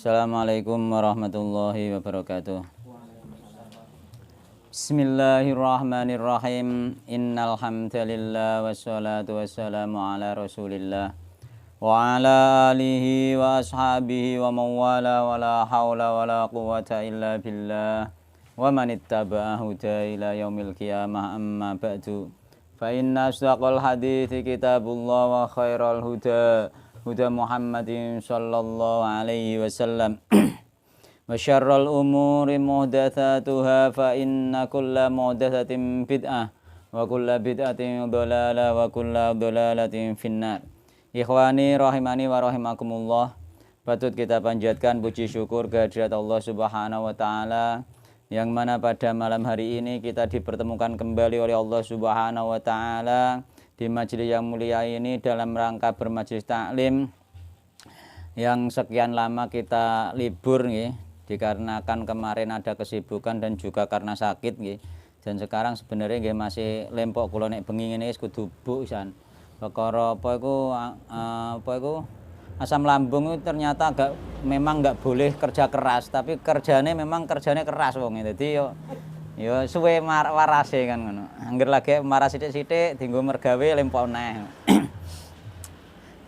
Assalamualaikum warahmatullahi wabarakatuh. Bismillahirrahmanirrahim. Innal hamdalillah wassalatu wassalamu ala Rasulillah wa ala alihi wa ashabihi wa mawala wala hawla wala quwwata illa billah wa man ittaba'a huda ila yaumil qiyamah amma ba'du. Fa inna asdaqal hadithi kitabullah wa khairal huda Muhammadin sallallahu alaihi wasallam wa syarrul umuri muhdatsatuha fa inna kulla muhdatsatin bid'ah wa kulla bid'atin dhalalah wa kulla dhalalatin finnar. Ikhwani rahimani wa rahimakumullah, patut kita panjatkan puji syukur kehadirat Allah Subhanahu wa taala yang mana pada malam hari ini kita dipertemukan kembali oleh Allah Subhanahu wa taala di majelis yang mulia ini dalam rangka bermajelis taklim yang sekian lama kita libur nggih, dikarenakan kemarin ada kesibukan dan juga karena sakit nggih. Dan sekarang sebenarnya nggih masih lempok kula nek bengi ngene wis kudu buk pisan. Perkara apa iku asam lambung itu ternyata memang enggak boleh kerja keras, tapi kerjane memang kerjane keras wong. Dadi yo suwe warase kan ngono. Angger lagi marah sithik-sithik dienggo mergawe lempok neh.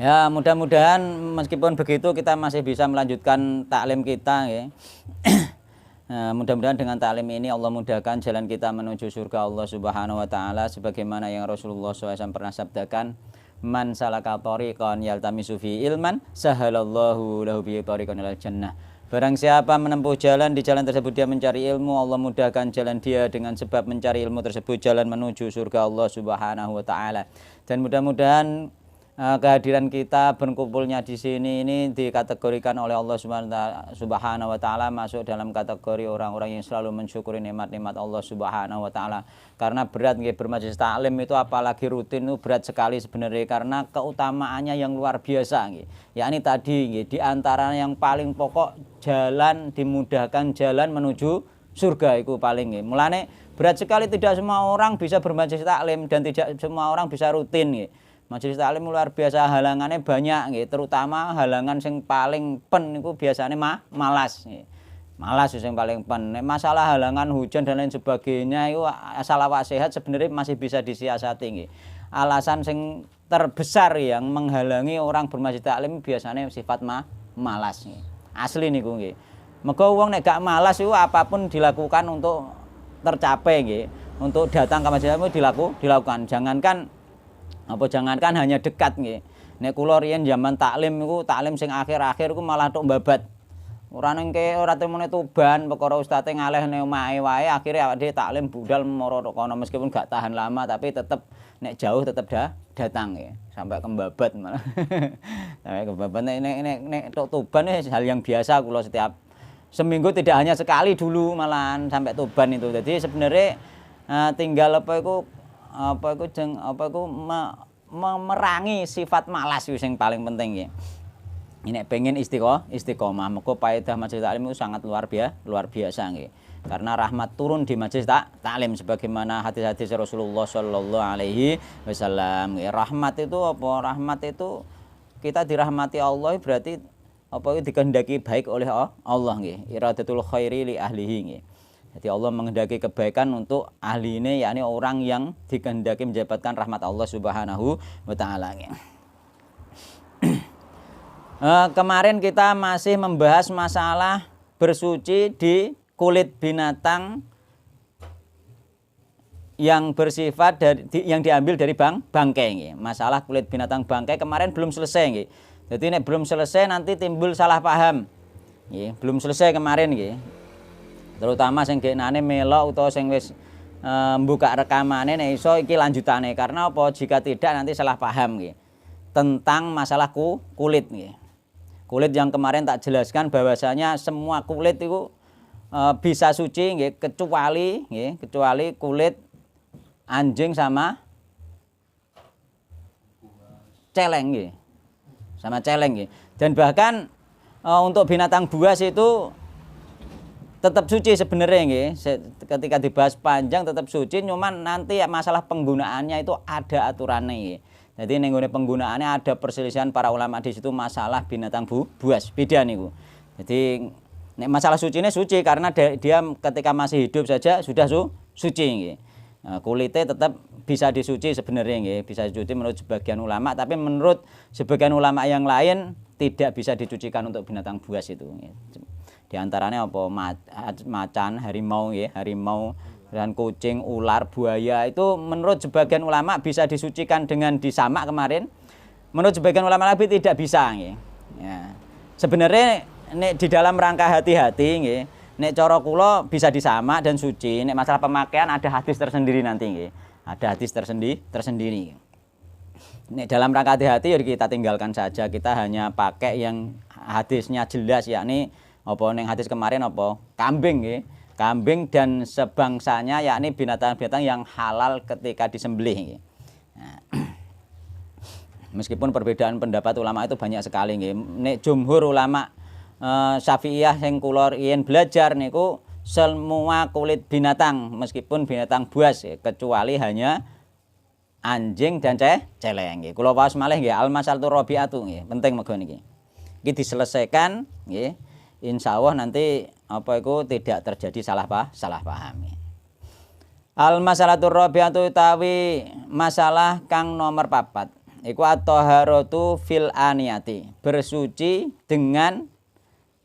Ya, mudah-mudahan meskipun begitu kita masih bisa melanjutkan taklim kita nggih. Mudah-mudahan dengan taklim ini Allah mudahkan jalan kita menuju surga Allah Subhanahu wa taala sebagaimana yang Rasulullah SAW pernah sabdakan, man salaka thariqan yaltamisu fi ilman sahalallahu lahu bi thariqan ilal jannah. Barang siapa menempuh jalan, di jalan tersebut dia mencari ilmu, Allah mudahkan jalan dia dengan sebab mencari ilmu tersebut jalan menuju surga Allah Subhanahu wa taala. Dan mudah-mudahan kehadiran kita berkumpulnya di sini ini dikategorikan oleh Allah Subhanahu wa taala masuk dalam kategori orang-orang yang selalu mensyukuri nikmat-nikmat Allah Subhanahu wa taala. Karena berat nggih bermajelis taklim itu, apalagi rutin itu berat sekali sebenarnya, karena keutamaannya yang luar biasa nggih. Yakni tadi nggih, di antara yang paling pokok jalan, dimudahkan jalan menuju surga itu paling nggih. Mulane berat sekali, tidak semua orang bisa bermajelis taklim dan tidak semua orang bisa rutin nggih. Majelis taklim luar biasa, halangannya banyak nggih, terutama halangan sing paling pen niku biasanya malas nggih. Malas sing paling pen. Masalah halangan hujan dan lain sebagainya itu asal awak sehat sebenarnya masih bisa disiasati nggih. Alasan sing terbesar yang menghalangi orang bermajelis taklim biasanya sifat malas nggih. Asli niku nggih. Mergo wong nek gak malas itu apapun dilakukan untuk tercapai nggih. Untuk datang ke majelis taklim dilakukan. Jangankan hanya dekat nggih. Nek kula riyen zaman taklim niku, taklim sing akhir-akhir iku malah tok mbabat. Ora nengke ora temune tuban, perkara ustate ngalehne omahe wae, akhire awake dhewe taklim budal mara tok kono meskipun gak tahan lama tapi tetep nek jauh tetep datang nggih. Sampai kembabat malah. Sampai kembabat nek tok tuban hal yang biasa kula setiap seminggu, tidak hanya sekali dulu malahan sampai tuban itu. Jadi sebenarnya tinggal memerangi sifat malas itu yang paling penting ya. Ini pengen istiqomah, maka faedah majelis taklim itu sangat luar biasa nggih. Karena rahmat turun di majelis taklim sebagaimana hadis-hadis Rasulullah sallallahu alaihi wasallam. Rahmat itu apa? Rahmat itu kita dirahmati Allah, berarti apa itu dikehendaki baik oleh Allah nggih. Iradatul khairi li ahlihi nggih. Jadi Allah menghendaki kebaikan untuk ahli ini, yakni orang yang dikehendaki mendapatkan rahmat Allah Subhanahu wa taala. Kemarin kita masih membahas masalah bersuci di kulit binatang yang bersifat yang diambil dari bangkai. Masalah kulit binatang bangkai kemarin belum selesai. Jadi nek belum selesai nanti timbul salah paham. Belum selesai kemarin nggih. Terutama sing genane melok utawa sing wis mbuka rekamane nek iso iki lanjutane, karena apa? Jika tidak nanti salah paham nggih tentang masalah kulit nggih. Kulit yang kemarin tak jelaskan bahwasanya semua kulit itu bisa suci nggih, kecuali kulit anjing sama celeng nggih. Sama celeng nggih. Dan bahkan untuk binatang buas itu tetap suci sebenarnya nggih. Ketika dibahas panjang tetap suci, cuman nanti masalah penggunaannya itu ada aturannya nggih. Jadi ning penggunaannya ada perselisihan para ulama di situ masalah binatang buas. Beda niku. Jadi nek masalah suci ini suci karena dia ketika masih hidup saja sudah suci nggih. Kulitnya tetap bisa disuci sebenarnya nggih, bisa dicuci menurut sebagian ulama, tapi menurut sebagian ulama yang lain tidak bisa dicucikan untuk binatang buas itu. Di antaranya apa? Macan, harimau nggih, harimau dan kucing, ular, buaya itu menurut sebagian ulama bisa disucikan dengan disamak kemarin. Menurut sebagian ulama lagi tidak bisa nggih. Ya. Sebenarnya nek di dalam rangka hati-hati nggih, nek cara kula bisa disamak dan suci. Nek masalah pemakaian ada hadis tersendiri nanti nggih. Ada hadis tersendiri. Nek dalam rangka hati-hati ya kita tinggalkan saja. Kita hanya pakai yang hadisnya jelas, yakni apa ning hadis kemarin apa? Kambing nggih. Kambing dan sebangsanya yakni binatang-binatang yang halal ketika disembelih nggih. Nah, meskipun perbedaan pendapat ulama itu banyak sekali nggih. Nek jumhur ulama Syafi'iyah yang kula yen belajar niku semua kulit binatang meskipun binatang buas ya, kecuali hanya anjing dan celeng nggih. Kula waos malih nggih al-masalatu rabi'atu nggih, penting mergo niki. Iki diselesaikan nggih. Insyaallah nanti apa iku tidak terjadi salah paham. Al-masalatu rabi'atu utawi masalah kang nomor 4. Iku at-taharatu fil aniyati, bersuci dengan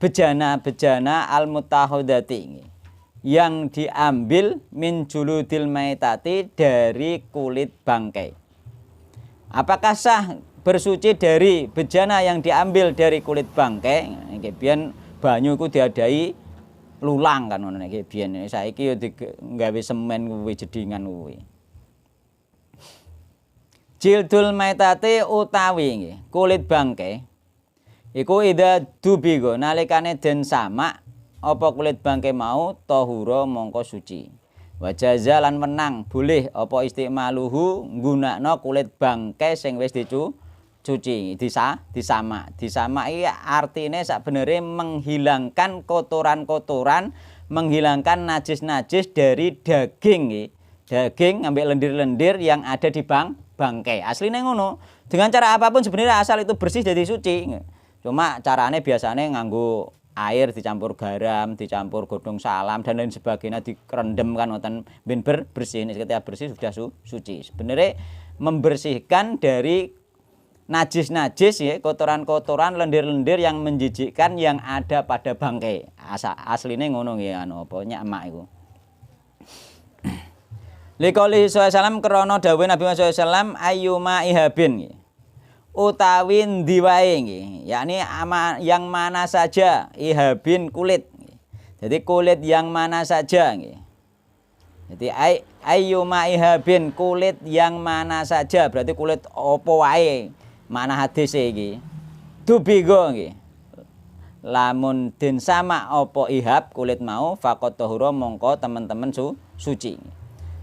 bejana-bejana al-mutahadati yang diambil min juludil maitati dari kulit bangkai. Apakah sah bersuci dari bejana yang diambil dari kulit bangkai? Nggih biyen banyu iku diadai lulang kan ngono niki biyen. Saiki yo digawe semen kuwi jedingan kuwi. Jildul maitati utawi nggih kulit bangkai iku ida dubigo nalikane den samak apa kulit bangkai mau tahura mongko suci. Wa jaza lan menang boleh apa istimaluhu nggunakno kulit bangkai sing wis dicuci disamak. Disamak iki artine sakbenere menghilangkan kotoran-kotoran, menghilangkan najis-najis dari daging nggih. Daging ngambil lendir-lendir yang ada di bangkai. Asline ngono. Dengan cara apapun sebenarnya asal itu bersih jadi suci. Cuma caranya biasanya nganggo air dicampur garam, dicampur godong salam dan lain sebagainya direndam kan wonten ben bersih. Ketika bersih sudah suci. Sebenarnya membersihkan dari najis-najis ya, kotoran-kotoran, lendir-lendir yang menjijikkan yang ada pada bangkai. Asline ngono nggih apa nyamak iku. Liqouli sallallahu krana dawuh Nabi Muhammad sallallahu ayyuma ihabin utawi ndi wae nggih, yakni yang mana saja ihabin kulit. Jadi kulit yang mana saja nggih. Jadi ayyuma ihabin kulit yang mana saja berarti kulit apa wae. Mana hadis iki. Dubigo nggih. Lamun den sama apa ihab kulit mau faqat tahura mongko teman-teman suci.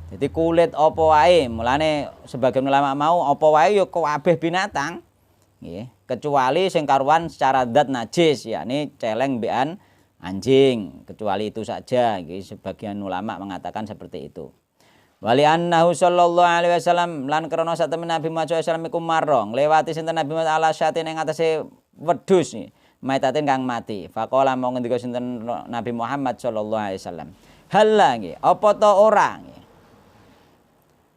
Jadi kulit apa wae, mulane sebagian ulama mau apa wae ya kabeh binatang. Nggih, kecuali sing karuan secara zat najis, yakni celeng mbekan anjing, kecuali itu saja. Nggih, sebagian ulama mengatakan seperti itu. Wali annahu sallallahu alaihi wasallam lan krana satemene Nabi Muhammad sallallahu iku marong lewati sinten Nabi Muhammad ala syatin ing atase wedhus maitatin kang mati. Faqala mau ngendika sinten Nabi Muhammad sallallahu alaihi wasallam. Halla nggih, apa to ora nggih?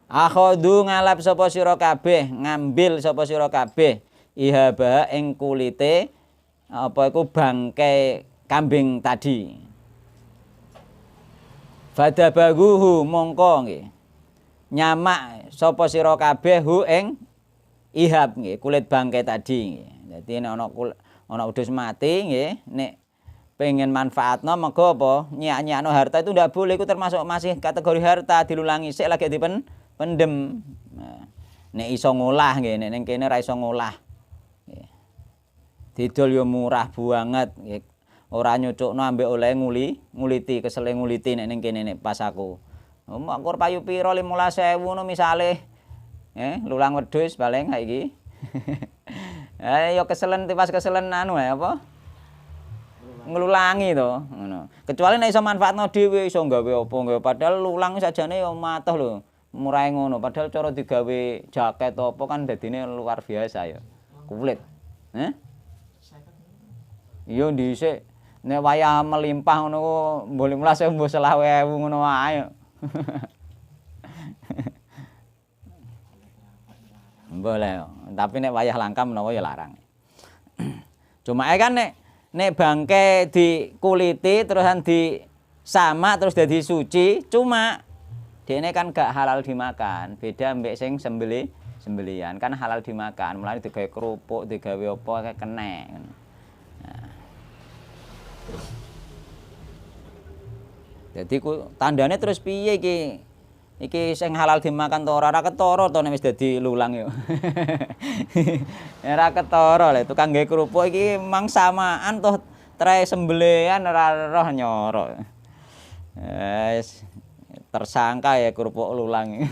Akhadhu ngalap sapa sira kabeh, ngambil sapa sira kabeh ihaba ing kulite apa iku bangkai kambing tadi. Fadabaguhu mongko nggih. Nyamak sapa sira kabeh hu ing ihab nggih, kulit bangkai tadi nggih. Dadi nek ana udus mati nggih, nek pengen manfaatno mengko apa? Nyak-nyakno harta itu ndak boleh, itu termasuk masih kategori harta, dilulangi sik lagi pendem. Nah, nek iso ngolah nggih, nek ning kene ra iso ngolah. Nggih. Didol yo murah banget nggih. Ora nyucukno ambek oleh nguliti, kesele nguliti nek ning kene nek pas aku. Mangkur payu pira 15.000 ngono misale. Lulang wedhus paling saiki. Yo keselen tipas keselen anu apa? Nglulangi to, ngono. Kecuali nek iso manfaatno dhewe iso gawe apa gawe padahal lulang sajane yo mateh lho. Murahe ngono, padahal cara digawe jaket apa kan dadine luar biasa ya. Kulit. Iya dhisik Nek wayah melimpah ngono ku mbok 15.000 mbok 20.000 ngono wae. Boleh, tapi nek wayah langka menawa ya larang. Cuma kan nek bangke dikuliti terusan disamak terus dadi suci, cuma dene kan gak halal dimakan. Beda mbek sing sembelihan kan halal dimakan. Mulane digawe kerupuk, digawe apa kenek. Nah. Jadi tandane terus piye iki? Iki sing halal dimakan to ora ketara to nek wis dadi lulang yo. Ora ketara lho tukang gawe kerupuk iki mang samaan toh trae sembelihan ora roh nyorok. Wis tersangka ya kerupuk lulang.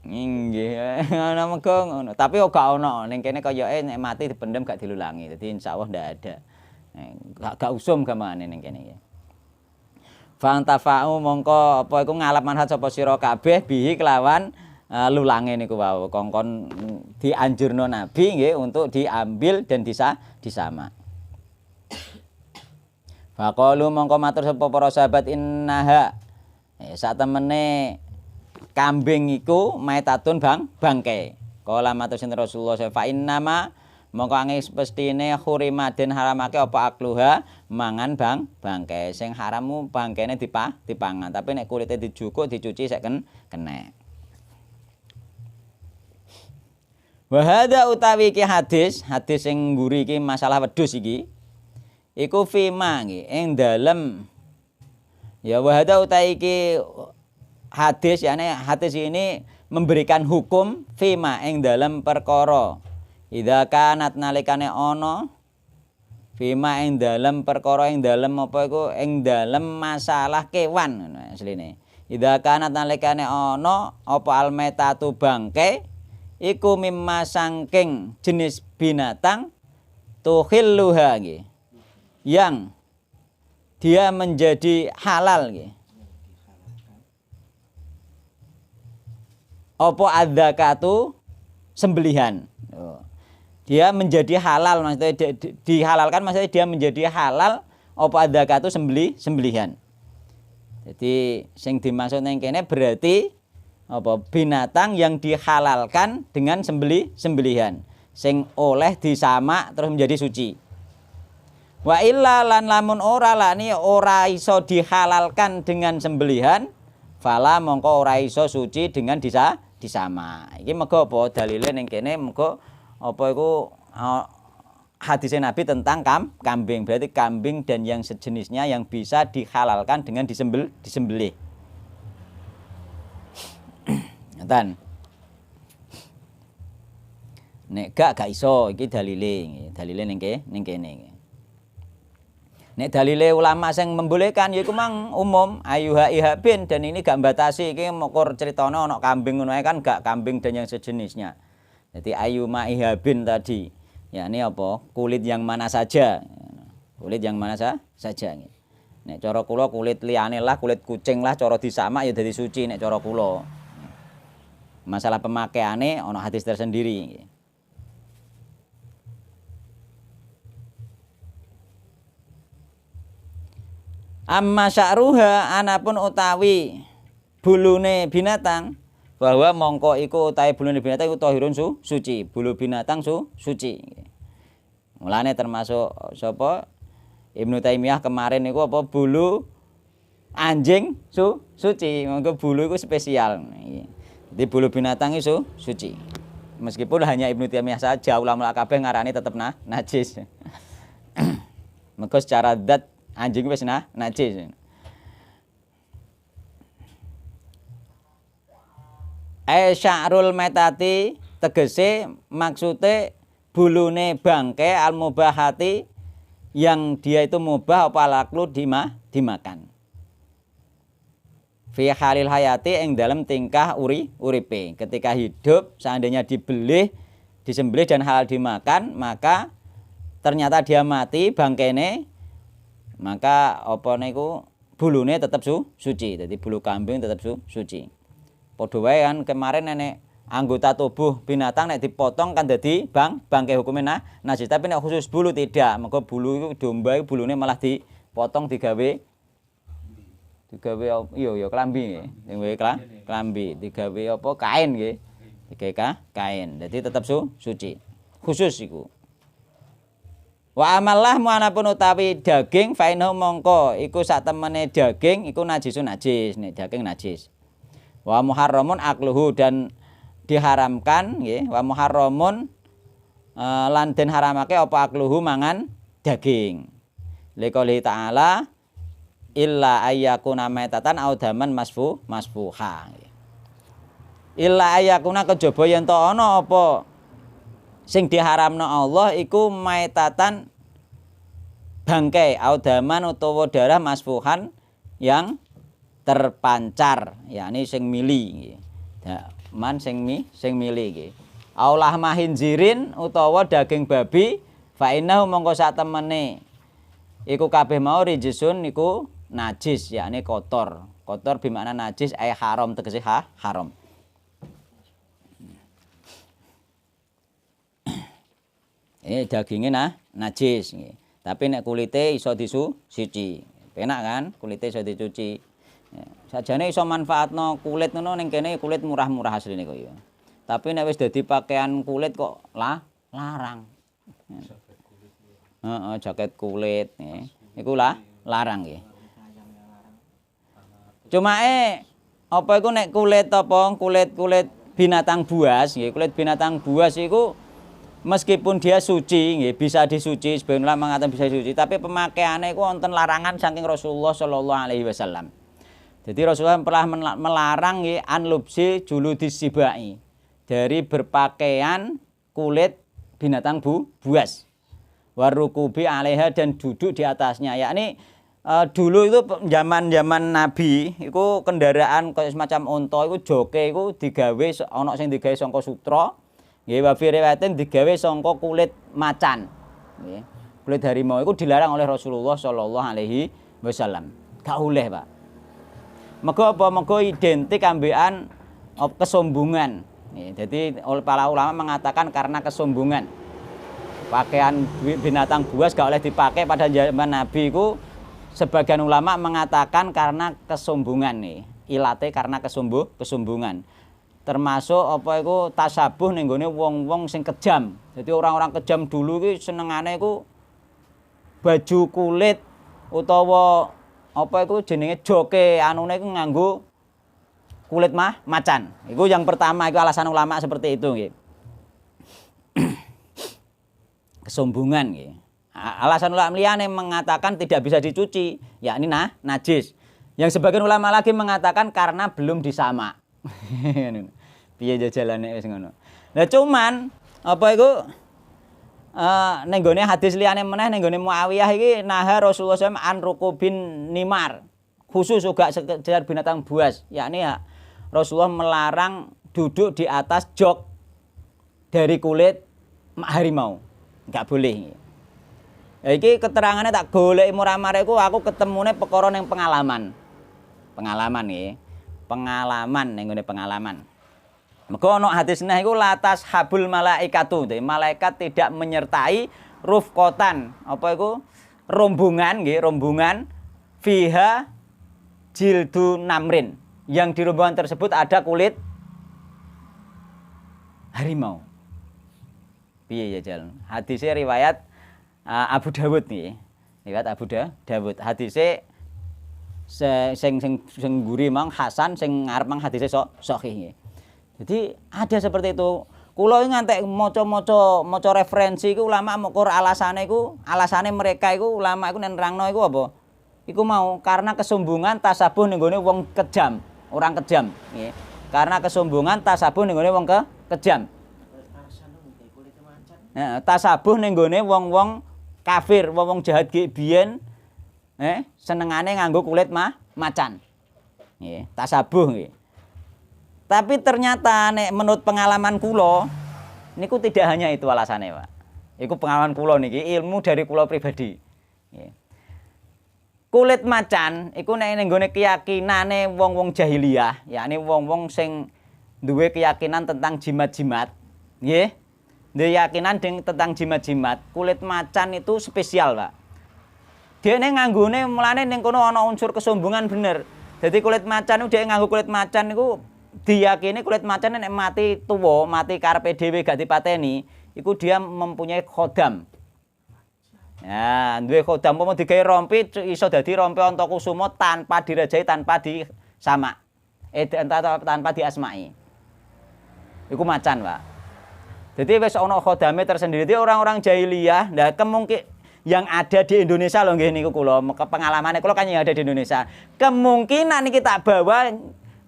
Nggih, ana mego ngono. Tapi kok gak ono ning kene koyoke nek mati dipendem gak dilulangi. Dadi insyaallah ndak ada. Gak usum gamane ning kene ya. Fantafa'u mongko apa iku ngalap manfaat sapa sira kabeh bihi kelawan lulange niku wau. Kongkon dianjurno Nabi nggih untuk diambil dan disama. Faqalu mongko matur sapa para sahabat innaha. Sak temene kambing iku maitatun bangke. Kala matur sinten Rasulullah fa innama mongko angis pestine hurima den haramake apa akluha mangan bangke. Sing haramu bangkene dipangan, tapi nek kulite dijukuk dicuci sek kenek. Wa hadza utawi iki hadis sing ngguri iki masalah wedhus iki. Iku fima nggih ing dalem ya wa hadza utawi iki hadis yakni hadis ini memberikan hukum fima ing dalem perkara. Idza kanat nalikane ana fima ing dalem perkara ing dalem apa iku ing dalem masalah kewan ngono asline. Idza kanat nalikane ana apa almetatu bangke iku mimma sangking jenis binatang tuhilluha nggih. Yang dia menjadi halal nggih. Apa adzakatu sembelihan. Dia menjadi halal maksudnya dihalalkan maksudnya dia menjadi halal apa adzakatu sembelihan. Jadi sing dimaksud ning kene berarti apa binatang yang dihalalkan dengan sembelihan sing oleh disamak terus menjadi suci. Wa illa lan lamun ora lani ora iso dihalalkan dengan sembelihan fala mongko ora iso suci dengan disamak. Iki mergo apa dalile ning kene mergo apa iku hadis Nabi tentang kambing. Berarti kambing dan yang sejenisnya yang bisa dihalalkan dengan disembelih. Ngeten. Nek gak iso iki dalile ning kene. Nek dalile ulama sing membolehkan yaiku mang umum ayuha ihabin dan ini gak mbatasi iki mokor critane ana kambing ngono kan gak kambing dan yang sejenisnya. Jadi ayuma ihabin tadi yakni apa? Kulit yang mana saja. Kulit yang mana saja. Nek cara kula kulit liyane lah, kulit kucing lah cara disamak ya dadi suci nek cara kula. Masalah pemakaiane ana hadis tersendiri. Amma sya'ruha anapun utawi bulune binatang bahwa mongko iku utawi bulune binatang iku tahirun suci. Bulu binatang suci. Mulane termasuk sapa Ibnu Taimiyah kemarin niku apa bulu anjing suci. Monggo bulu iku spesial. Jadi bulu binatang itu suci. Meskipun hanya Ibnu Taimiyah saja ulama kabeh ngarani tetep najis. Mengko secara zat anjing wis najis. Sya'rul metati tegese maksude bulune bangke al-mubahati yang dia itu mubah apa laklu dimakan. Fi halil hayati ing dalam tingkah uripe. Ketika hidup seandainya disembelih dan halal dimakan, maka ternyata dia mati bangkene, maka apa niku bulune tetap suci. Jadi bulu kambing tetap suci. Padha wae kan kemarin nenek anggota tubuh binatang nek dipotong kan dadi bangkai hukumnya najis. Tapi nek khusus bulu tidak. Mergo bulu iku domba iku bulune malah dipotong digawe klambi nggih. Digawe klambi, digawe apa kain nggih. Digawe kain. Dadi tetep suci. Khusus iku. Wa amallah muanapun utawi daging fainahu mongko iku sak temene daging iku najisun najis, nek daging najis. Wa muharramun akluhu dan diharamkan nggih, wa muharramun lan den haramake apa akluhu mangan daging. Liqouli ta'ala illa ayyakuna maitatan aw daman masfuha. Illa ayyakuna kejaba yen to ana apa sing diharamno Allah iku maitatan bangkai audaman utawa darah masfuhan yang terpancar, yakni sing mili. Man sing mili nggih. Aulah mahinzirin utawa daging babi fa innahu mongko sak temene iku kabeh mau rijisun niku najis, yakni kotor. Kotor bermakna najis ay haram tegese haram. Ini dagingnya najis nggih. Tapi nek kulite iso disuci. Penak kan? Kulite iso dicuci. Ya, sajane iso manfaatno kulit ngono ning kene kulit murah-murah asline kok ya. Tapi nek wis dadi pakaian kulit kok larang. Heeh, jaket kulit nggih. Iku larang nggih. Cuma apa iku nek kulit binatang buas nggih, kulit binatang buas iku meskipun dia suci, nggih, bisa disuci, sebagian ulama mengatakan bisa disuci, tapi pemakaiannya itu wonten larangan saking Rasulullah Shallallahu Alaihi Wasallam. Jadi Rasulullah pernah melarang nggih an lubsi juludis sibai, dari berpakaian kulit binatang buas, warukubi alaiha dan duduk di atasnya. Yakni dulu itu zaman Nabi, itu kendaraan kayak semacam onto, itu joke, itu digawe, ono sing digawe sangka sutra. Nggih, wa fi riwayatin digawe sangka kulit macan. Nggih. Kulit harimau itu dilarang oleh Rasulullah Shallallahu Alaihi Wasallam. Gak oleh, Pak. Mergo apa? Mergo identik ambekan kesombongan. Nggih, jadi oleh para ulama mengatakan karena kesombongan. Pakaian binatang buas gak oleh dipakai pada zaman Nabi itu sebagian ulama mengatakan karena kesombongan nih. Ilate karena kesombongan. Termasuk apa iku tasabuh ning gone wong-wong sing kejam. Jadi orang-orang kejam dulu iki senengane iku baju kulit utawa apa iku jenenge joke anune iku nganggo kulit macan. Iku yang pertama iku alasan ulama seperti itu nggih. Kesombongan nggih. Alasan ulama liyane mengatakan tidak bisa dicuci, yakni najis. Yang sebagian ulama lagi mengatakan karena belum disamak. Piye jajalane wis ngono. Lah cuman apa iku ning gone hadis liyane meneh ning gone Muawiyah iki naha Rasulullah SAW an rukubin nimar. Khusus juga sekedar binatang buas, yakni ya Rasulullah melarang duduk di atas jok dari kulit harimau. Enggak boleh. Ya iki keterangannya tak golek murah-marah iku aku ketemune perkara ning pengalaman. Pengalaman nggih. Pengalaman ning ngene pengalaman. Mergo ana hadisna iku latas habul malaikatu. Malaikat tidak menyertai rufqatan. Apa iku? Rombongan nggih, rombongan fiha jildu namrin. Yang di rombongan tersebut ada kulit harimau. Piye ya Jal? Hadisnya riwayat Abu Dawud nih. Riwayat Abu Dawud. Hadisnya sing guri mang Hasan sing ngarep mang hadise sahih. Jadi ada seperti itu. Kula ngantek maca referensi iku ulama mokor alasane mereka iku ulama iku nerangno iku apa? Iku mau karena kesombongan tasabuh ning gone wong kejam, orang kejam nggih. Karena kesombongan tasabuh ning gone wong kejam. Nah, tasabuh ning gone wong-wong kafir, wong jahat biyen senengane nganggo kulit macan. Nggih, tasabuh nggih. Tapi ternyata nek menurut pengalaman kula niku tidak hanya itu alasannya, Pak. Iku pengalaman kula niki, ilmu dari kula pribadi. Nggih. Kulit macan iku nek ning gone keyakinane wong-wong jahiliyah, yakni wong-wong sing duwe keyakinan tentang jimat-jimat, nggih. Duwe keyakinan tentang jimat-jimat, kulit macan itu spesial, Pak. Dene nganggone mulane ning kono ana unsur kesombongan bener. Jadi kulit macan itu dia nganggo kulit macan niku diyakini kulit macan nek mati tuwa, mati karepe dhewe gak dipateni, iku dia mempunyai khodam. Ya, duwe khodam mau digawe rompi iso dadi rompi Antakusuma tanpa dirajai, tanpa disama. Tanpa diasmai. Iku macan, Pak. Jadi wis ana khodame tersendiri. Jadi orang-orang jahiliyah, nah kemungkinan yang ada di Indonesia loh nggih niku kula, pengalamannya kula kan yang ada di Indonesia. Kemungkinan iki tak bawa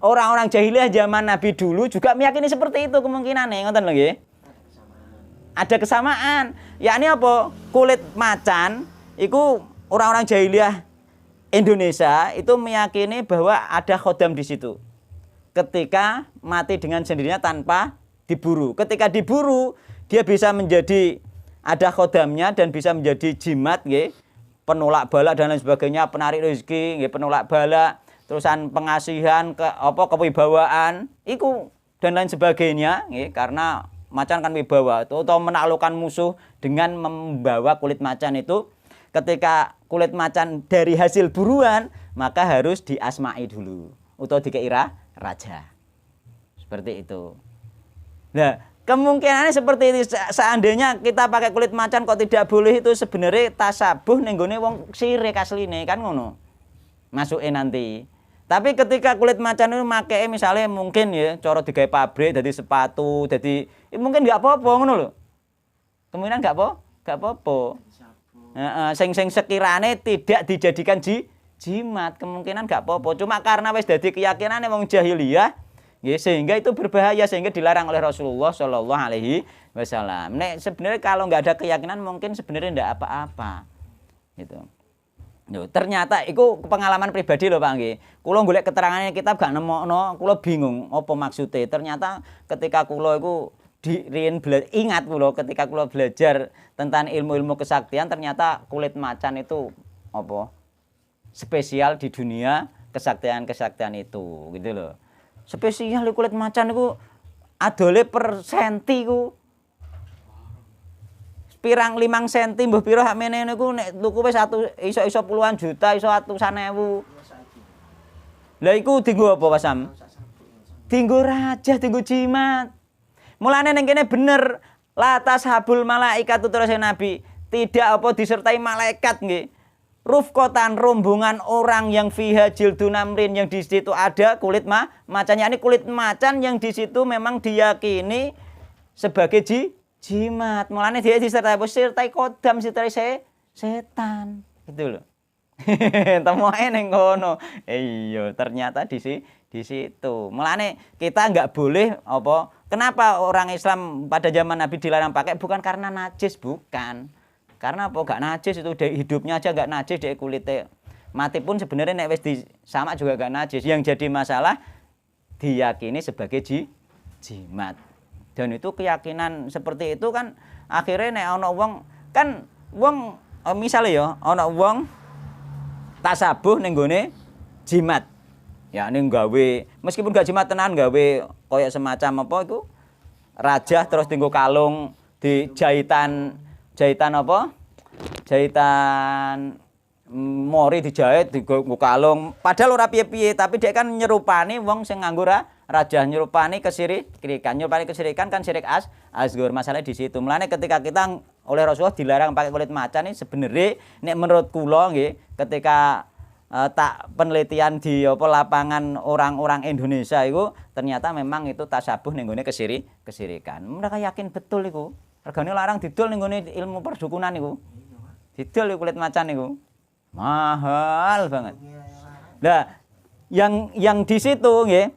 orang-orang jahiliyah zaman Nabi dulu juga meyakini seperti itu kemungkinane, ngoten lho nggih. Ada kesamaan. Yakni apa? Kulit macan itu orang-orang jahiliyah Indonesia itu meyakini bahwa ada khodam di situ. Ketika mati dengan sendirinya tanpa diburu. Ketika diburu, dia bisa menjadi ada khodamnya dan bisa menjadi jimat nggih, penolak bala dan lain sebagainya, penarik rezeki nggih, penolak bala, terusan pengasihan kewibawaan, iku dan lain sebagainya nggih, karena macan kan wibawa itu atau menaklukkan musuh dengan membawa kulit macan itu. Ketika kulit macan dari hasil buruan, maka harus diasmai dulu atau dikei raja. Seperti itu. Nah, kemungkinannya seperti ini. Seandainya kita pakai kulit macan kok tidak boleh, itu sebenarnya tasabuh ning gone wong sirik asline kan ngono. Masuke nanti. Tapi ketika kulit macan itu makanya misalnya mungkin ya cara digawe pabrik jadi sepatu, jadi mungkin nggak apa-apa ngono lho. Kemungkinan nggak apa-apa. Sing sekirane tidak dijadikan jimat, kemungkinan nggak apa-apa. Cuma karena wis dadi keyakinane wong jahiliyah, nggih, sehingga itu berbahaya, sehingga dilarang oleh Rasulullah Shallallahu Alaihi Wasallam. Nek sebenarnya kalau nggak ada keyakinan mungkin sebenarnya ndak apa-apa, gitu. Yo, ternyata itu pengalaman pribadi loh Pak nggih. Kula golek keterangannya kitab gak nemokno, kula bingung apa maksudnya. Ternyata ketika kula iku ingat kula ketika kula belajar tentang ilmu-ilmu kesaktian, ternyata kulit macan itu apa? Spesial di dunia kesaktian-kesaktian itu, gitu loh. Spesial kulit macan itu adole per senti ku. Pirang 5 senti mbah pira hak meneh niku nek tuku wis iso puluhan juta, iso atusan ewu. Lah iku dienggo apa Pak Sam? Dienggo raja, dienggo jimat. Mulane ning kene bener la tashabul malaikat terus Nabi, tidak apa disertai malaikat nggih. Rufqatan rombongan orang yang fiha jildun namrin, yang di situ ada kulit macannya. Ini kulit macan yang di situ memang diyakini sebagai jimat. Mulane dia disertai kodam, disertai setan. Gitu loh. Temuane ning kono. Iya, ternyata di situ. Mulane kita enggak boleh apa? Kenapa orang Islam pada zaman Nabi dilarang pakai? Bukan karena najis, bukan. Karena apa? Enggak najis itu, hidupnya aja enggak najis, dek kulitnya. Mati pun sebenarnya nek wis sama juga enggak najis. Yang jadi masalah diyakini sebagai jimat. Dan itu keyakinan seperti itu kan akhirnya nek ana wong kan wong misale ya ana wong tasabuh ning gone jimat. Ya ning gawe meskipun gak jimat tenan gawe koyo semacam apa iku raja terus tinggo kalung di jahitan apa? Jahitan mori dijahit digo kalung. Padahal ora piye-piye tapi dia kan nyerupani wong sing nganggo raja, nyerupani kesirikan. Nyerupani kesirikan kan syirik asghar. Masalah di situ. Mulane ketika kita oleh Rasulullah dilarang pakai kulit macan ini sebenarnya nek menurut kula nggih ketika tak penelitian di lapangan orang-orang Indonesia itu ternyata memang itu tasabuh ning gone kesirikan. Mereka yakin betul iku. Regane larang didol ning gone ilmu perdukunan iku. Didol kulit macan iku. Mahal banget. Nah, yang di situ nggih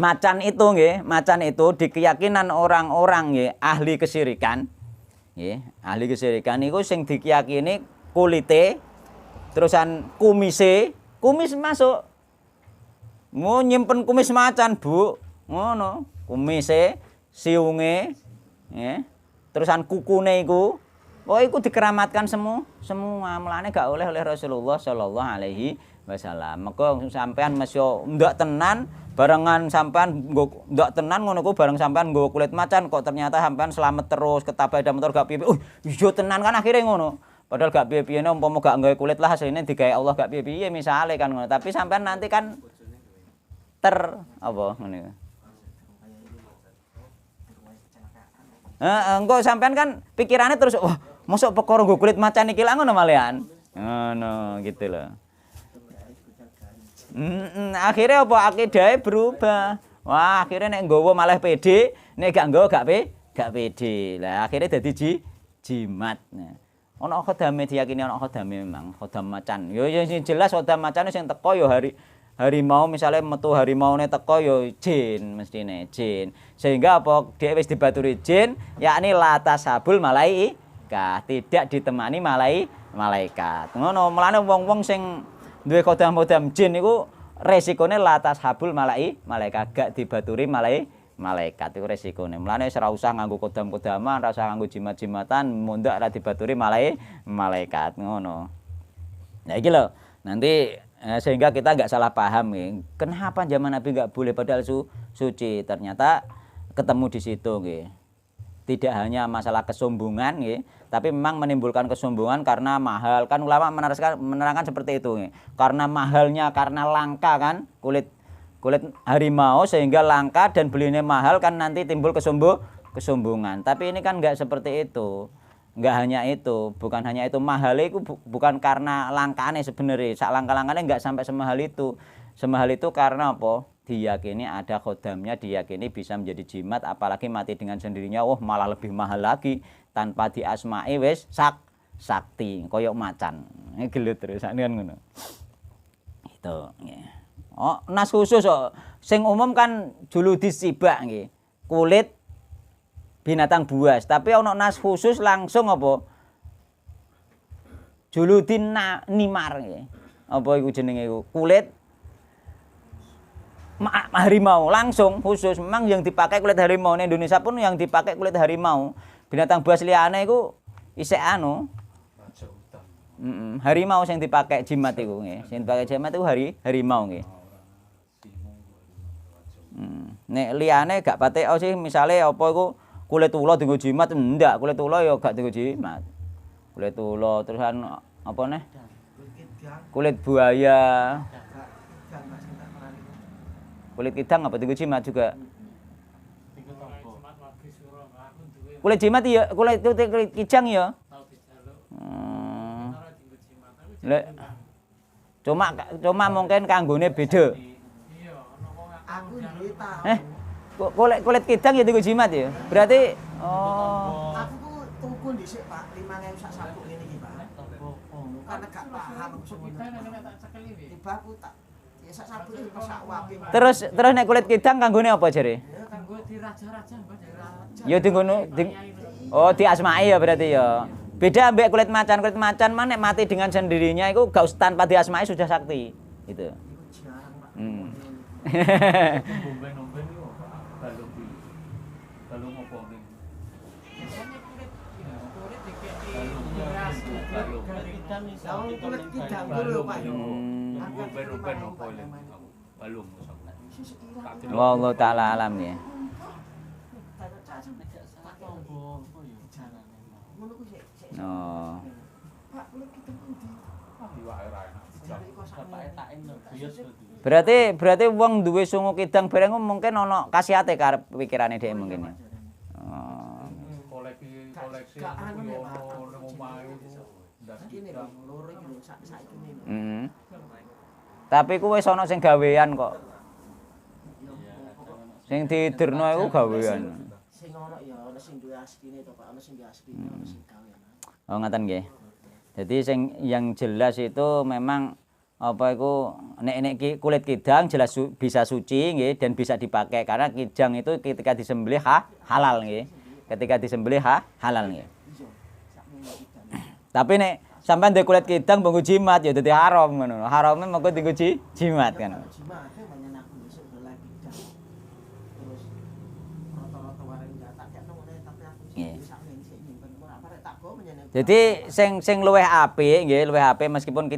macan itu di keyakinan orang-orang nggih ahli kesirikan. Nggih, ahli kesirikan niku sing dikiyakini kulite terusan kumis masuk. Mau nyimpen kumis macan, Bu. Ngono. Kumise, siunge, nggih. Terusan kukune iku. Oh, iku dikeramatkan semua. Mulane gak oleh Rasulullah Shallallahu Alaihi wasallam. Mergo sampean mesyo ndak tenan barengan sampean nggo ndak tenan ngono ku bareng sampean nggo kulit macan kok ternyata sampean selamat terus ketabrak motor gak piye. Iya tenan kan akhire ngono. Padahal gak piye-piyene umpama gak nggawe kulit lah asline digawe Allah gak piye-piye misale kan ngono. Tapi sampean nanti kan apa ngene. Engko sampean kan pikirannya terus wah, mosok perkara nggo kulit macan iki lah ngono malehan. Ngono gitu loh. Akhirnya apa akidahe berubah. Wah, akhirnya nek nggawa malah pede, nek gak nggawa gak pede. Lah akhirnya dadi jimat. Nah, ana khodame diyakini ana khodame memang, khodam macan. Yo jelas khodam macan sing teko yo harimau misalnya metu harimaune teko yo jin mestine jin. Sehingga apa dia wis dibaturi jin, yakni latasabul malaika, tidak ditemani malaikat. Ngono, mulane wong-wong sing duwe kodam-kodam jin niku resikone latashabul malaikat gak dibaturi malaikat iku resikone. Mulane ora usah nganggo kodam-kodaman, ora usah nganggo jimat-jimatan, mundak ora dibaturi malaikat ngono. Nah iki lho, nanti sehingga kita nggak salah paham ya. Kenapa zaman Nabi nggak boleh padahal suci? Ternyata ketemu di situ ya. Tidak hanya masalah kesombongan ya, tapi memang menimbulkan kesombongan karena mahal. Kan ulama menerangkan seperti itu ya. Karena mahalnya, karena langka kan kulit harimau sehingga langka dan belinya mahal kan nanti timbul kesombongan. Tapi ini kan nggak seperti itu. Enggak hanya itu, bukan hanya itu, mahal itu bukan karena langkane sebenarnya. Sak langka-langkane enggak sampai semahal itu. Semahal itu karena apa? Diyakini ada khodamnya, diyakini bisa menjadi jimat, apalagi mati dengan sendirinya, wah malah lebih mahal lagi. Tanpa diasmai wis sakti, koyok macan. Ini gelut terus kan ngono. Itu nggih. Oh, nas khusus sing umum kan juludis sibak nggih. Kulit binatang buas, tapi ono nas khusus langsung apa? Juludin nimar nggih. Apa iku jenenge iku? Kulit harimau langsung khusus. Memang yang dipakai kulit harimau di Indonesia pun yang dipakai kulit harimau. Binatang buas liyane iku isih anu. Harimau sing dipakai jimat iku nggih. Sing dipakai jimat iku harimau nggih. Nek liyane gak patek sih misale apa iku kulit ula dienggo jimat ndak, kulit ula ya gak dienggo jimat. Kulit ula terusan apa neh? Kulit buaya. Kulit kidang apa dienggo jimat juga. Kulit jimat ya, kulit kijang ya. Cuma mungkin kanggone beda. Aku duwe tahu. Kulit kidang ya dienggo jimat ya. Berarti Aku ku tuku dhisik Pak 5.000 sak sabuk ngene iki Pak. Karena gak paham tiba aku tak ya sak sabuk iki pas sak wae. terus nek kulit kidang kanggone apa jare? Ya kanggo diraja-raja Mbak diraja. Ya diasmai ya berarti ya. Beda ambek kulit macan. Kulit macan mah nek mati dengan sendirinya itu gak usah tanpa diasmai sudah sakti. Gitu. Iku jarang Pak. Bomben-bomben yo balung apa ning. Kulit kidang lho Pak yo. Bomben apa balung Wallahu taala alam ya. Oh. Pak kulit kidang pundi? Berarti wong duwe sungu kidang bareng mungkin ana khasiate karep pikirane dhek mungkin. Oh. Koleksi Gak anu nek Pak. nang omahe Ini lho loro iki lho saiki ini. Tapi ku wis ana sing gawean kok. Sing diderno iku gawean. Sing ono ya ana sing duwe asline to Pak, ana sing duwe asline, ana sing gawean. Oh ngaten nggih. Jadi yang jelas itu memang apa iku nek kulit kidang jelas bisa suci nggih dan bisa dipakai karena kidang itu ketika disembelih halal nggih. Ketika disembelih halal nggih. Tapi nek sampean ndek kulit kidang mbok jimat ya dadi haram ngono. Harame mengko dienggo jimat kan. Jimat banyak aku besok belah kidang. Terus rata-rata wareng gak tak kene ngene tapi aku sak nyimpen ora parek tak go menyen. Jadi sing luweh apik nggih, luweh apik meskipun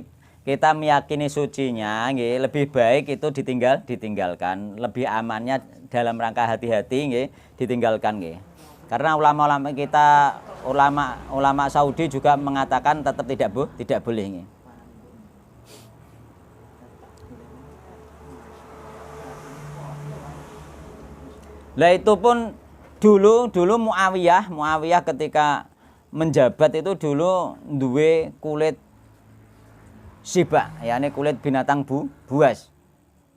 kita meyakini sucinya nggih, lebih baik itu ditinggalkan, lebih amannya dalam rangka hati-hati nggih, ditinggalkan nggih. Karena ulama-ulama kita, ulama Saudi juga mengatakan tetap tidak boleh nggih. Lah itu pun dulu Muawiyah ketika menjabat itu dulu duwe kulit sibak, yakni kulit binatang buas.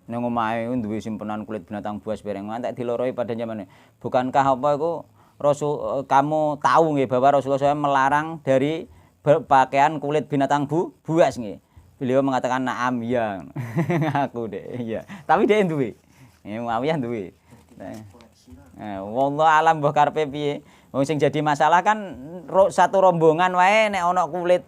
Nang omahe duwe simpenan kulit binatang buas bareng ngantek diloroi pada zamane. Bukankah apa iku kamu tahu nggih bahwa Rasulullah SAW melarang dari berpakaian kulit binatang buas nggih. Beliau mengatakan na'am ya. Aku deh, iya. Tapi dia duwe. Muawiyah duwe. Wallahu alam mbah karepe piye. Wong sing jadi masalah kan satu rombongan wae nek ana kulit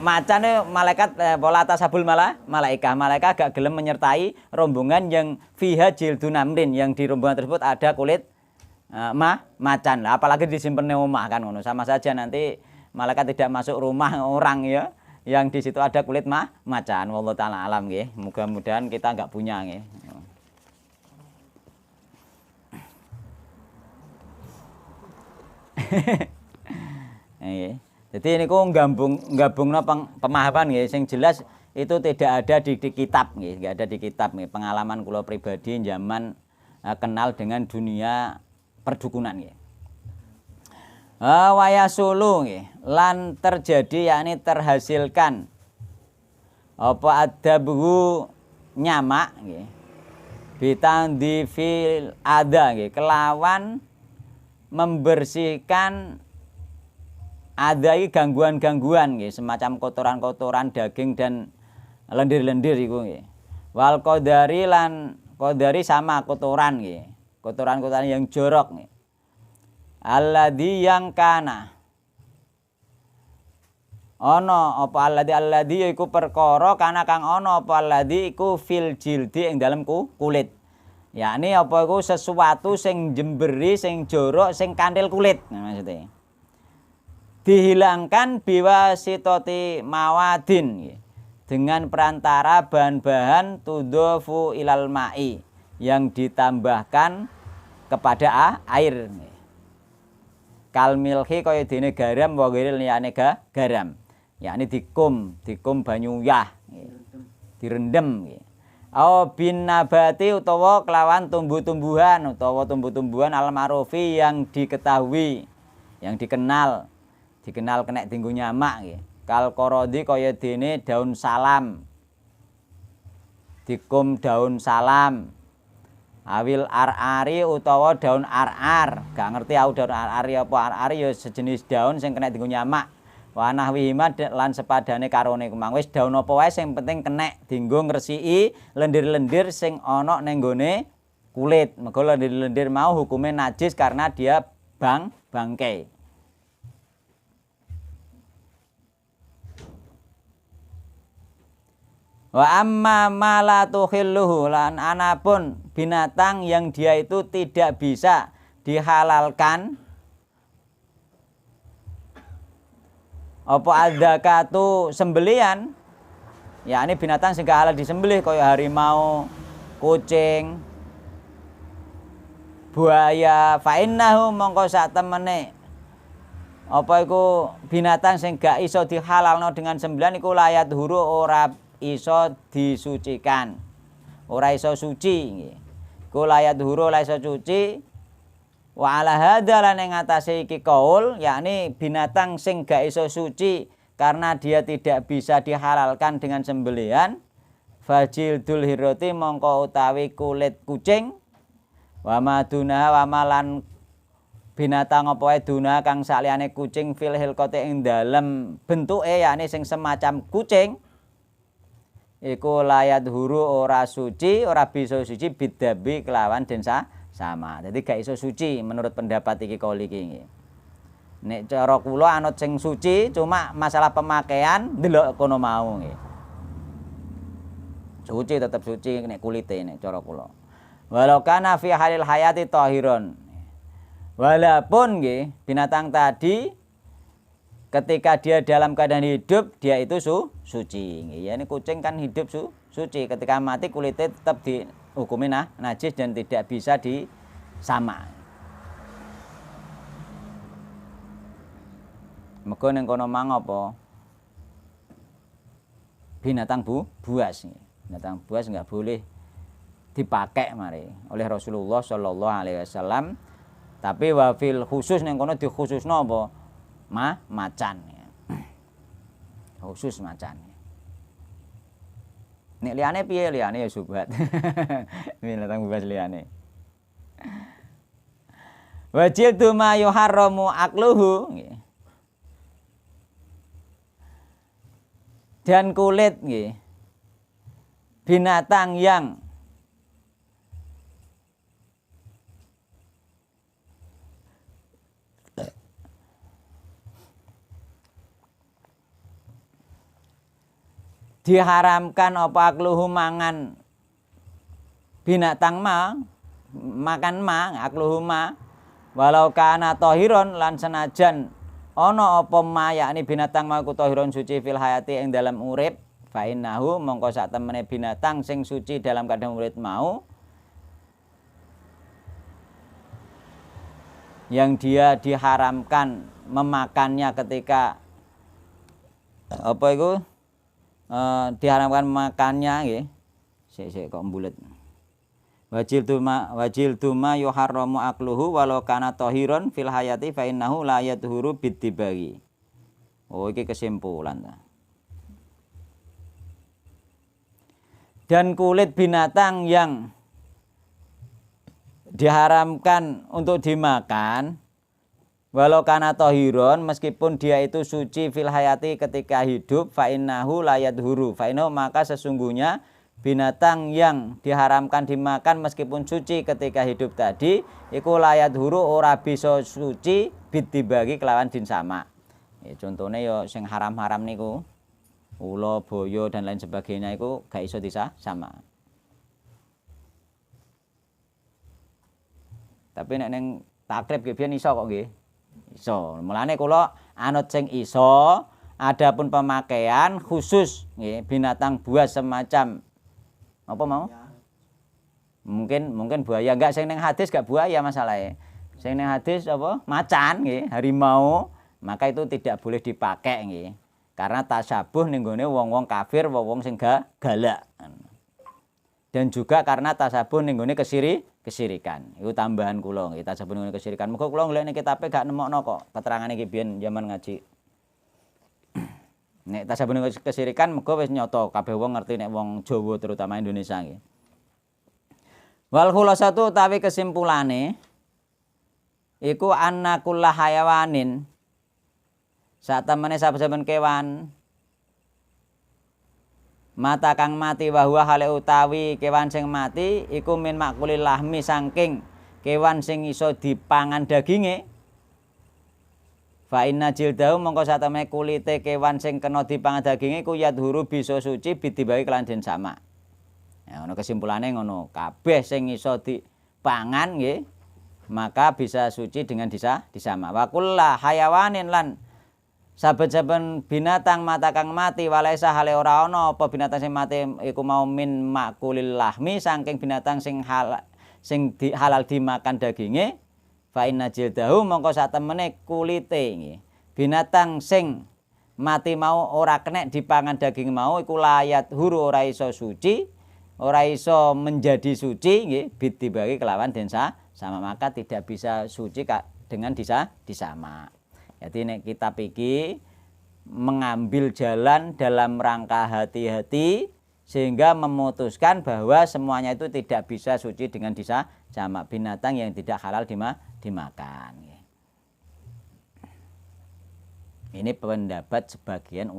macan malaikat pola tasabul malaikat gak gelem menyertai rombongan yang fiha jildun namrin, yang di rombongan tersebut ada kulit macan lah, apalagi disimpen di rumah kan ngono. Sama saja nanti malaikat tidak masuk rumah orang ya yang di situ ada kulit macan. Wallahu taala alam nggih. Mudah-mudahan kita enggak punya nggih. Jadi ini ku gabungno pemahaman nggih, sing jelas itu tidak ada di kitab nggih, enggak ada di kitab nggih. Pengalaman kula pribadi zaman kenal dengan dunia perdukunan nggih. Wayasulu nggih, lan terjadi yakni terhasilkan apa adabu nyamak nggih. Bitandifil ada nggih, kelawan membersihkan adai gangguan-gangguan nggih, semacam kotoran-kotoran daging dan lendir-lendir iku nggih. Wal qadari lan qadari sama kotoran nggih. Kotoran-kotoran yang jorok nggih. Alladzi yang kana. Ana apa alladzi iku perkara kana kang ana apa alladzi iku fil jildi ing dalem kulit. Yakni apa iku sesuatu sing jemberi, sing jorok, sing kanthil kulit. Nah, maksudnya dihilangkan biwasitoti mawadin dengan perantara bahan-bahan tudhofu ilal ma'i yang ditambahkan kepada air. Kal milhi kaya dene garam wa ghairil liyane garam. Yakni dikum banyu uyah, direndem. Bin nabati utawa kelawan tumbuh-tumbuhan al ma'rufi yang diketahui, yang dikenal kena tinggu nyamak nggih. Kal qaradi kaya dene daun salam. Dikum daun salam. Awil ar'ari utawa daun ar'ar. Gak ngerti aku daun ar'ari apa ar'ari ya sejenis daun sing kena tinggu nyamak. Wa nahwihima lan sepadane karone kumang. Wis daun apa wae sing penting kena dinggo ngresiki lendir-lendir sing ana ning gone kulit. Mergo lendir-lendir mau hukume najis karena dia bangkai. Wa amma ma la tuhilluhu lan anapun binatang yang dia itu tidak bisa dihalalkan apa adzakatu sembelian, yakni binatang sing gak halal disembelih kaya harimau, kucing, buaya, fa innahu mongko sak temene apa iku binatang sing gak iso dihalalno dengan sembelian iku layat huru ora iso disucikan, ora iso suci. Iku layat huru ora iso suci. Wa ala hadza lan ing atase iki kaul, yakni binatang sing gak iso suci karena dia tidak bisa dihalalkan dengan sembelihan. Fajildul hiroti mongko utawi kulit kucing. Wa maduna wa malan binatang apa wae duna kang saliyane kucing fil hilqati ing dalem bentuke, yakni sing semacam kucing. Iku layat huru ora suci, ora bisa suci bidabi kelawan den sama. Jadi gak iso suci menurut pendapat iki kaul iki. Nek cara kula anut sing suci, cuma masalah pemakaian ndelok kono mau nggih. Suci tetep suci nek kulite nek cara kula. Walau kana fi halil hayati tahiron. Walaupun nggih binatang tadi ketika dia dalam keadaan hidup dia itu suci. Ya, ini kucing kan hidup suci. Ketika mati kulitnya tetap dihukumi najis dan tidak bisa disama. Mergo ning kono mang apa? Binatang buas. Binatang buas enggak boleh dipakai mari oleh Rasulullah Shallallahu Alaihi Wasallam. Tapi wafil khusus ning kono dikhususno apa? Macan. Khusus macan. Nek liyane piye liyane ya subhat. Binatang buas liyane. Wajil ma yuharramu akluhu. Dan kulit binatang yang diharamkan apa akluhu mangan binatang makan akluhu walau kana tahiron lan senajan ana apa ma yakni binatang mau tahiron suci fil hayati ing dalam urip fa innahu mongko sak temene binatang sing suci dalam keadaan urip mau yang dia diharamkan memakannya ketika apa itu diharamkan makannya nggih. Sik kok mbulet. Wajil tuma yuharramu akluhu walau kana tahiron fil hayati fa innahu la yadhuru bittibagi. Oh iki kesimpulan ta. Dan kulit binatang yang diharamkan untuk dimakan walau kana tahiron meskipun dia itu suci fil hayati ketika hidup fa innahu la yadhuru fa innahu maka sesungguhnya binatang yang diharamkan dimakan meskipun suci ketika hidup tadi iku layat huru ora bisa suci bitibagi kelawan din sama. Ya, contohnya ya sing haram-haram niku ula, boyo dan lain sebagainya iku gak iso sama. Tapi nek ning takrib nggih biyen iso kok nggih. Iso. Mulane kula anut sing iso, adapun pemakaian khusus nggih binatang buas semacam apa mau? Mungkin buaya, enggak sing ning hadis gak buaya masalahnya. Sing ning hadis apa? Macan nggih, harimau, maka itu tidak boleh dipakai nggih. Karena tasabuh ning gone wong-wong kafir, wong-wong sing galak. Dan juga karena tasabuh ning gone kesirikan. Iku tambahan kula nggih, tasabuh ning gone kesirikan. Muga kula golek ning kitabe gak nemokno kok keterangane iki biyen zaman ngaji. Nek tasabuh kesirikan muga wis nyoto kabeh wong ngerti nek wong Jawa terutama Indonesia nggih. Wal khulasatu utawi kesimpulane iku anna kullu hayawanin satemene saben-saben kewan mata kang mati wa huwa hale utawi kewan sing mati iku min makulil lahmi saking kewan sing iso dipangan daginge. Fa inna jildahu mongko satemene kulite kewan sing kena dipangan daginge ku yadhuru bisa suci bidibagi kelan den sama. Ya ngono kesimpulane ngono, kabeh sing iso dipangan nggih maka bisa suci dengan disama. Wa kullu hayawanin lan saben-saben binatang mata kang mati walaisa hale ora ana apa binatang sing mati iku mau min makulil lahmi saking binatang sing halal dimakan daginge. Fa inna jildahu mongko satemene kulite nggih. Binatang sing mati mau ora kenek dipangan daging mau iku layat huru ora iso suci, ora iso menjadi suci nggih bitibagi kelawan den sama maka tidak bisa suci dengan disama. Jadi nek kita pikir mengambil jalan dalam rangka hati-hati sehingga memutuskan bahwa semuanya itu tidak bisa suci dengan sama binatang yang tidak halal dimakan. Ini pendapat sebagian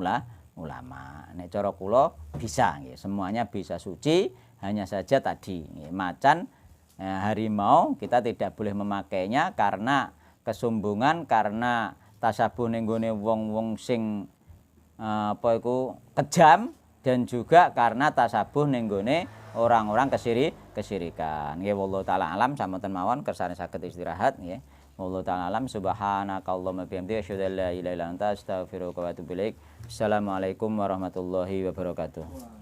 ulama. Nek cara kula bisa nggih, semuanya bisa suci, hanya saja tadi macan harimau kita tidak boleh memakainya karena kesombongan, karena tasabuh ning gone wong-wong sing apa iku kejam, dan juga karena tasabuh ning gone orang-orang kesirikan. Nggih wallahu taala alam samonten mawon kersane saged istirahat nggih. Wallahu ta'ala alam. Subhanakallahumma bihamdika asyhadu an la ilaha illa anta astaghfiruka wa atubu ilaik. Assalamualaikum warahmatullahi wabarakatuh.